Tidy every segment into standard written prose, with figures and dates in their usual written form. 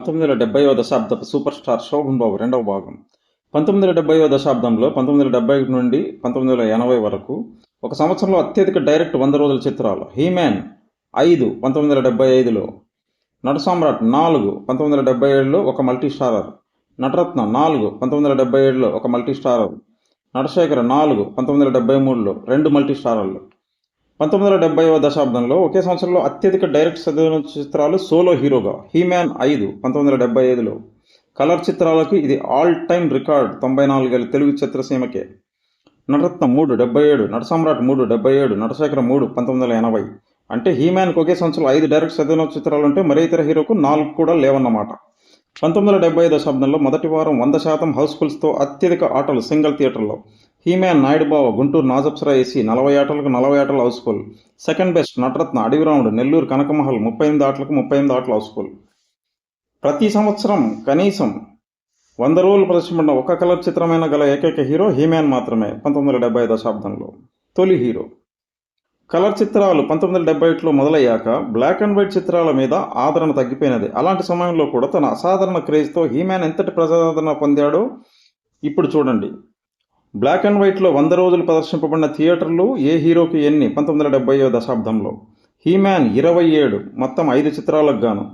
1970వ దశాబ్దపు super star Shobhan బాబు రెండవ భాగం. 1970వ దశాబ్దంలో 1971 నుండి 1980 వరకు ఒక సంవత్సరంలో అత్యధిక డైరెక్ట్ 100 రోజుల చిత్రాలు: హీమ్యాన్ 5 1975లో, నటసామ్రాట్ 4 1977లో ఒక మల్టీ స్టారర్, నటరత్న 4 1977లో ఒక మల్టీ స్టారర్, నటశేఖర 4 1973లో 2 మల్టీ స్టారర్లు. 1970వ దశాబ్దంలో ఒకే సంవత్సరంలో అత్యధిక డైరెక్ట్ చదివిన చిత్రాలు: సోలో హీరోగా హీమ్యాన్ 5 1975లో. కలర్ చిత్రాలకు ఇది ఆల్ టైమ్ రికార్డ్ 94 ఏళ్ల తెలుగు చిత్రసీమకే. నటరత్న 3 77, నటసామ్రాట్ 3 77, నటశేఖర 3 1980. అంటే హీమ్యాన్కి ఒకే సంవత్సరంలో 5 డైరెక్ట్ చదివిన చిత్రాలు ఉంటే మరే ఇతర హీరోకు 4 కూడా లేవన్నమాట. 1970 దశాబ్దంలో మొదటి వారం 100% హౌస్ఫుల్స్తో అత్యధిక ఆటలు సింగిల్ థియేటర్లో: హీమ్యాన్ నాయుడుబావ గుంటూరు నాజప్సరా ఏసీ 40 ఆటలకు 40 ఆటలు house full. Second best Nataratna Adavi Ramudu Nellore Kanakamahal 38 ఆటలకు 38 ఆటలు హౌస్ఫుల్. ప్రతి సంవత్సరం కనీసం 100 రోజులు ప్రదర్శింపబడిన ఒక కలర్ చిత్రమైన గల ఏకైక హీరో హీమ్యాన్ మాత్రమే 1970 దశాబ్దంలో. తొలి హీరో. కలర్ చిత్రాలు 1971లో మొదలయ్యాక బ్లాక్ అండ్ వైట్ చిత్రాల మీద ఆదరణ తగ్గిపోయినది. అలాంటి సమయంలో కూడా తన అసాధారణ క్రేజ్తో హీమ్యాన్ ఎంతటి ప్రజాదరణ పొందాడో ఇప్పుడు చూడండి. బ్లాక్ అండ్ వైట్లో 100 రోజులు ప్రదర్శింపబడిన థియేటర్లు ఏ హీరోకి ఎన్ని? 1970వ దశాబ్దంలో హీమ్యాన్ 27, మొత్తం 5 చిత్రాలకు గాను.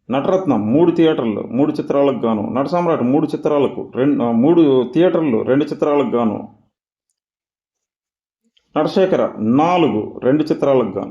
నటరత్న 3 థియేటర్లు 3 చిత్రాలకు గాను. నటసామ్రాట్ 3 చిత్రాలకు 3 థియేటర్లు 2 చిత్రాలకు గాను. నటశేఖర 4 2 చిత్రాలకు గాను.